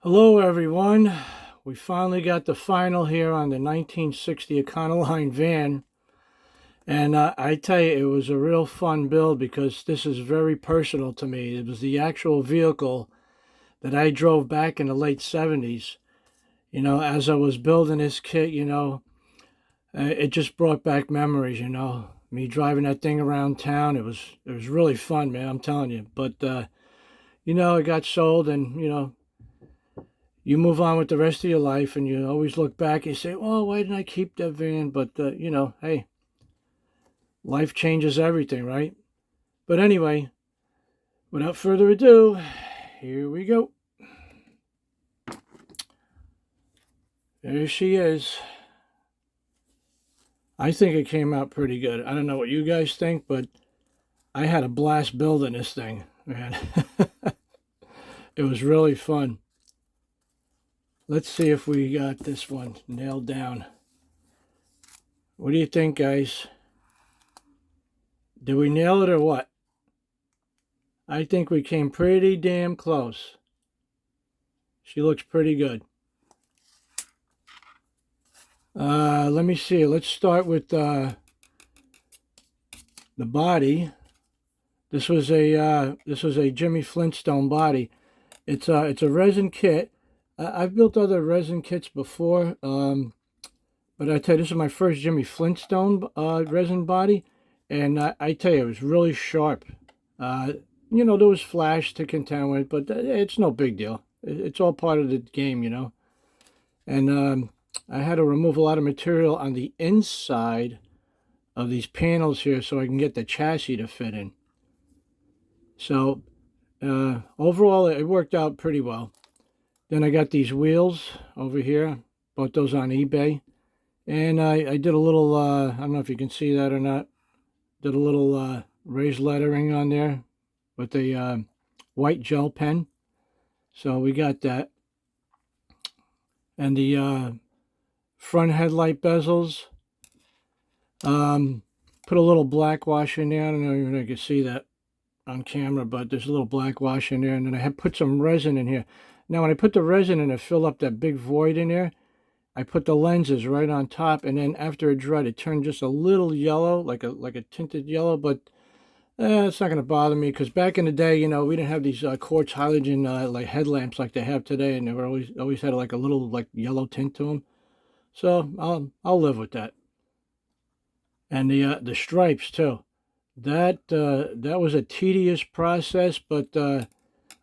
Hello everyone. We finally got the final here on the 1960 Econoline van. And I tell you, it was a real fun build because this is very personal to me. It was the actual vehicle that I drove back in the late 70s. As I was building this kit, it just brought back memories, Me driving that thing around town. It was really fun, man, I'm telling you. But, it got sold and, you move on with the rest of your life, and you always look back and say, "Oh, why didn't I keep that van?" But hey, life changes everything, right? But anyway, without further ado, here we go. There she is. I think it came out pretty good. I don't know what you guys think, but I had a blast building this thing, man. It was really fun. Let's see if we got this one nailed down. What do you think, guys? Did we nail it or what? I think we came pretty damn close. She looks pretty good. Let me see. Let's start with the body. This was a Jimmy Flintstone body. It's a resin kit. I've built other resin kits before, but I tell you, this is my first Jimmy Flintstone resin body, and I tell you, it was really sharp. There was flash to contend with, but it's no big deal. It's all part of the game, And I had to remove a lot of material on the inside of these panels here so I can get the chassis to fit in. So overall, it worked out pretty well. Then I got these wheels over here. Bought those on eBay. And I did a little, I don't know if you can see that or not, did a little raised lettering on there with a white gel pen. So we got that. And the front headlight bezels, put a little black wash in there. I don't know if you can see that on camera, but there's a little black wash in there. And then I had put some resin in here. Now, when I put the resin in, it filled up that big void in there. I put the lenses right on top, and then after it dried, it turned just a little yellow, like a tinted yellow. But it's not going to bother me because back in the day, we didn't have these quartz halogen like headlamps like they have today, and they were always had like a little like yellow tint to them. So I'll live with that. And the stripes too. That was a tedious process, but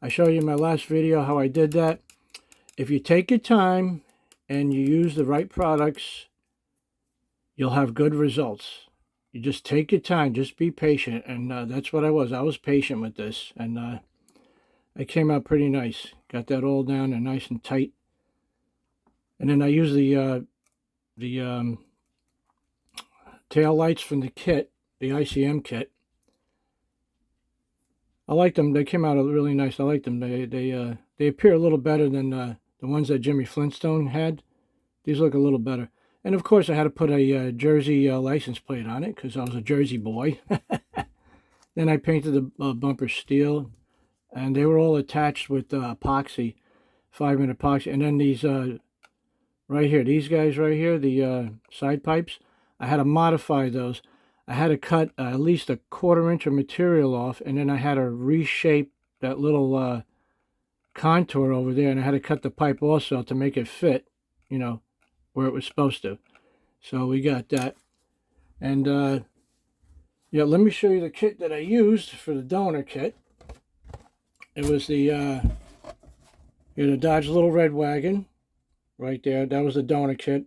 I showed you in my last video how I did that. If you take your time and you use the right products, you'll have good results. You just take your time, just be patient, and that's what I was. I was patient with this, and it came out pretty nice. Got that all down and nice and tight. And then I used the tail lights from the kit, the ICM kit. I like them. They came out really nice. I like them. They appear a little better than the ones that Jimmy Flintstone had. These look a little better. And of course, I had to put a Jersey license plate on it because I was a Jersey boy. Then I painted the bumper steel, and they were all attached with epoxy, 5-minute epoxy. And then these right here, these guys right here, the side pipes, I had to modify those. I had to cut at least a 1/4 inch of material off, and then I had to reshape that little contour over there, and I had to cut the pipe also to make it fit, where it was supposed to. So we got that. And yeah, let me show you the kit that I used for the donor kit. It was the Dodge Little Red Wagon right there. That was the donor kit.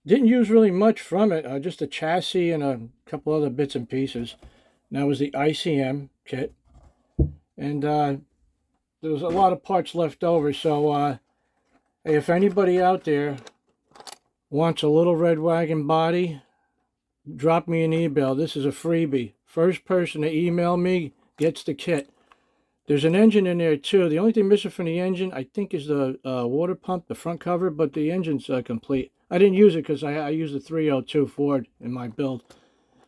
Didn't use really much from it, just a chassis and a couple other bits and pieces. And that was the ICM kit. And there was a lot of parts left over, so if anybody out there wants a Little Red Wagon body, drop me an email. This is a freebie. First person to email me gets the kit. There's an engine in there too. The only thing missing from the engine, I think, is the water pump, the front cover, but the engine's complete. I didn't use it because I used the 302 Ford in my build.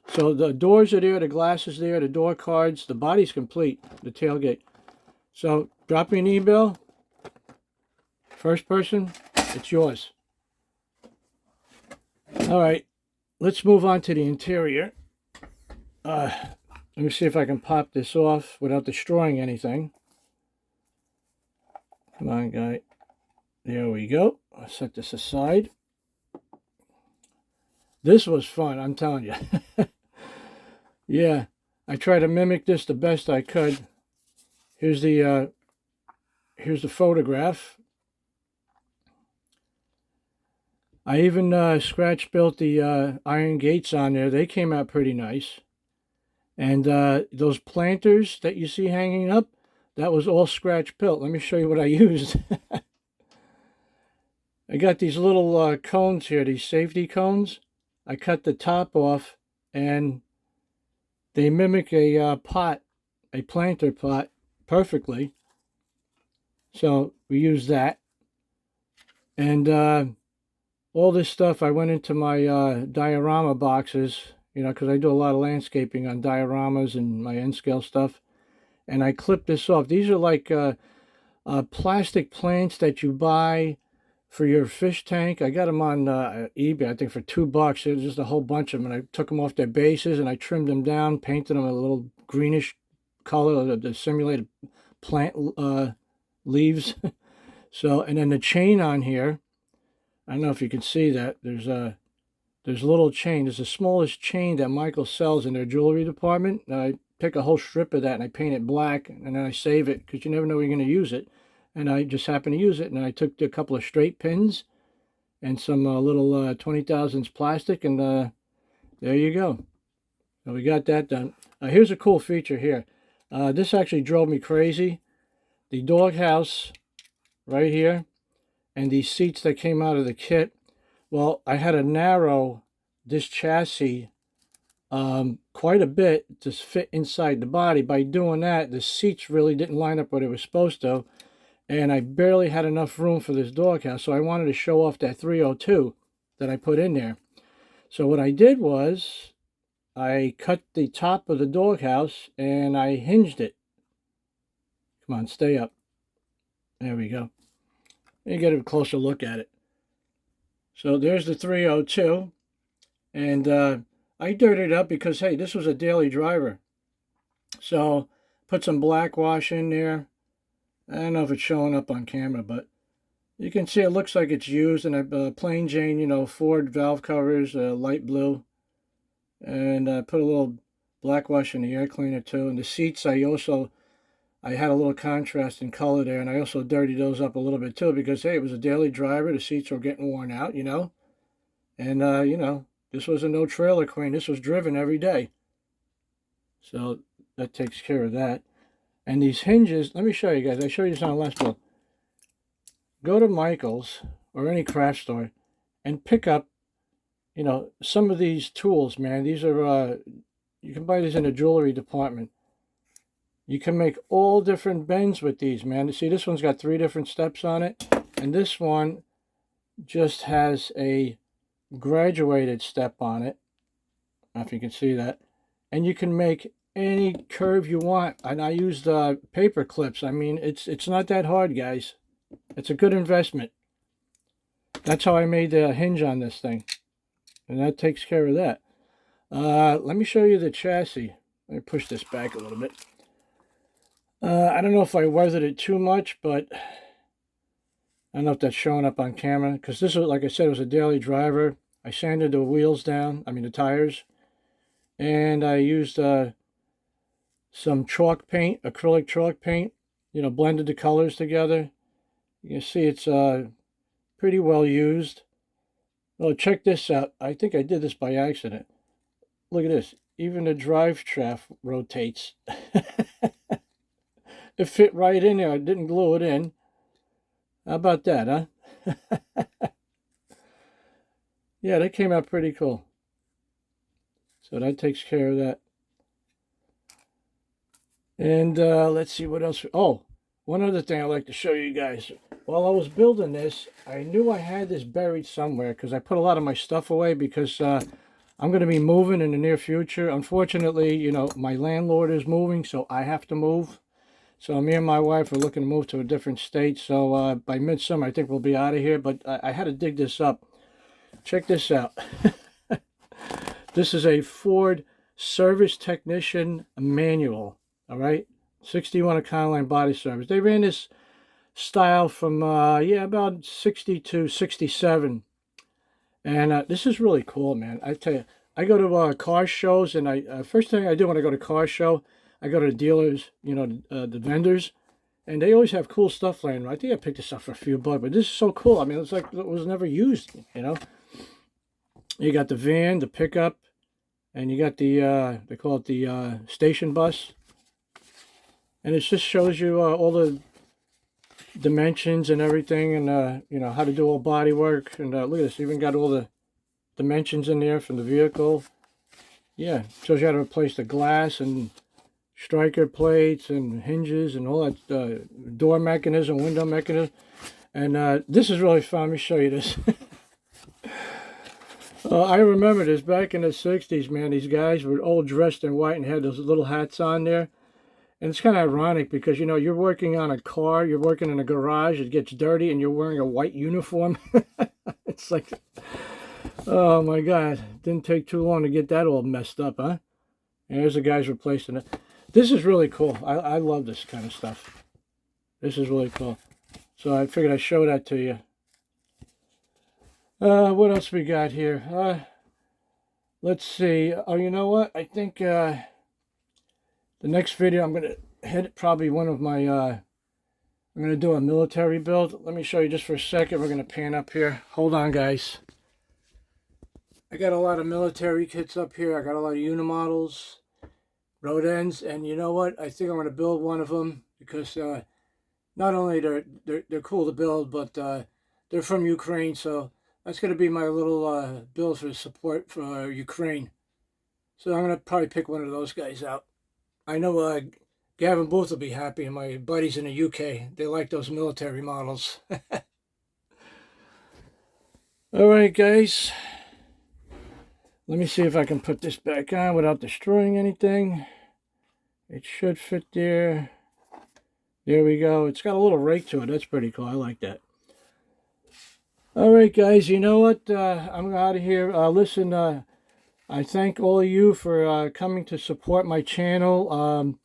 So the doors are there, the glass is there, the door cards, the body's complete, the tailgate. So drop me an email. First person, it's yours. All right, let's move on to the interior. Let me see if I can pop this off without destroying anything. Come on, guy. There we go. I'll set this aside. This was fun, I'm telling you. Yeah, I tried to mimic this the best I could. Here's the photograph. I even scratch built the iron gates on there. They came out pretty nice. And those planters that you see hanging up, that was all scratch built. Let me show you what I used. I got these little cones here, these safety cones. I cut the top off, and they mimic a pot, a planter pot, perfectly. So we used that. And all this stuff, I went into my diorama boxes, you know, because I do a lot of landscaping on dioramas and my N-scale stuff. And I clipped this off. These are like plastic plants that you buy for your fish tank. I got them on eBay, I think for $2. There's just a whole bunch of them. And I took them off their bases and I trimmed them down, painted them a little greenish color, the simulated plant leaves. So, and then the chain on here, I don't know if you can see that. There's a little chain. There's the smallest chain that Michael sells in their jewelry department. I take a whole strip of that and I paint it black, and then I save it because you never know you're going to use it. And I just happened to use it, and I took a couple of straight pins and some little 20 thousandths plastic, and there you go. So we got that done. Here's a cool feature here. This actually drove me crazy. The doghouse right here, and these seats that came out of the kit. Well, I had to narrow this chassis quite a bit to fit inside the body. By doing that, the seats really didn't line up what it was supposed to, and I barely had enough room for this doghouse, so I wanted to show off that 302 that I put in there. So what I did was I cut the top of the doghouse and I hinged it. Come on, stay up. There we go. You get a closer look at it. So there's the 302, and I dirtied it up because, hey, this was a daily driver. So put some black wash in there. I don't know if it's showing up on camera, but you can see it looks like it's used. And a plain Jane, you know, Ford valve covers, light blue. And I put a little black wash in the air cleaner too. And the seats, I had a little contrast in color there, and I also dirtied those up a little bit too because, hey, it was a daily driver. The seats were getting worn out, you know. And, you know, this was a no trailer queen. This was driven every day. So that takes care of that. And these hinges, let me show you guys. I showed you this on the last bill. Go to Michael's or any craft store and pick up, you know, some of these tools, man. These are, you can buy these in the jewelry department. You can make all different bends with these, man. See, this one's got 3 different steps on it. And this one just has a graduated step on it. I don't know if you can see that. And you can make any curve you want. And I used paper clips. I mean, it's not that hard, guys. It's a good investment. That's how I made the hinge on this thing. And that takes care of that. Let me show you the chassis. Let me push this back a little bit. I don't know if I weathered it too much, but I don't know if that's showing up on camera. Because this was, like I said, it was a daily driver. I sanded the wheels down, I mean the tires. And I used some chalk paint, acrylic chalk paint. You know, blended the colors together. You can see it's pretty well used. Oh, check this out. I think I did this by accident. Look at this. Even the drive shaft rotates. It fit right in there. I didn't glue it in. How about that, huh? Yeah, that came out pretty cool. So that takes care of that. And let's see what else. Oh, one other thing I'd like to show you guys. While I was building this, I knew I had this buried somewhere because I put a lot of my stuff away because I'm going to be moving in the near future. Unfortunately, you know, my landlord is moving, so I have to move. So me and my wife are looking to move to a different state. So by midsummer, I think we'll be out of here. But I had to dig this up. Check this out. This is a Ford Service Technician Manual. All right, 61 Econoline body service. They ran this style from about 60 to 67, and this is really cool, man. I tell you, I go to car shows, and I first thing I do when I go to car show, I go to dealers, the vendors, and they always have cool stuff laying around. I think I picked this up for a few bucks, but this is so cool. I mean, it's like it was never used. You got the van, the pickup, and you got the they call it the station bus, and it just shows you all the dimensions and everything, and how to do all body work. And look at this, even got all the dimensions in there from the vehicle. Yeah, shows you how to replace the glass and striker plates and hinges and all that door mechanism, window mechanism. And this is really fun. Let me show you this. I remember this back in the 60s, man. These guys were all dressed in white and had those little hats on there. And it's kind of ironic because, you're working on a car, you're working in a garage, it gets dirty, and you're wearing a white uniform. It's like, oh my God, didn't take too long to get that all messed up, huh? And there's the guys replacing it. This is really cool. I love this kind of stuff. This is really cool. So I figured I'd show that to you. What else we got here? Let's see. Oh, you know what? I think the next video I'm going to hit probably one of my, I'm going to do a military build. Let me show you just for a second. We're going to pan up here. Hold on, guys. I got a lot of military kits up here. I got a lot of unimodels, road ends, and you know what? I think I'm going to build one of them because not only they're cool to build, but they're from Ukraine, so that's going to be my little build for support for Ukraine. So I'm going to probably pick one of those guys out. I know Gavin Booth will be happy, and my buddies in the UK, they like those military models. All right, guys. Let me see if I can put this back on without destroying anything. It should fit there. There we go. It's got a little rake to it. That's pretty cool. I like that. All right, guys. You know what? I'm out of here. Listen, I thank all of you for coming to support my channel.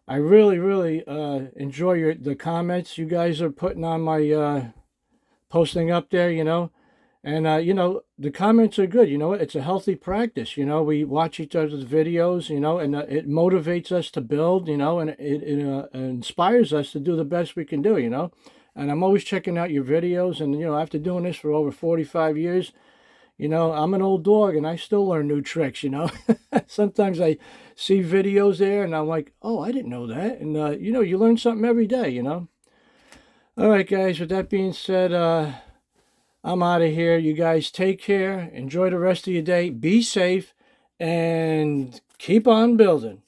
I really, really enjoy the comments you guys are putting on my posting up there, And, the comments are good. It's a healthy practice. We watch each other's videos, and it motivates us to build, and it inspires us to do the best we can do, And I'm always checking out your videos. And, after doing this for over 45 years, I'm an old dog and I still learn new tricks, Sometimes I see videos there and I'm like, oh, I didn't know that. And, you learn something every day, All right, guys, with that being said, I'm out of here. You guys take care. Enjoy the rest of your day. Be safe and keep on building.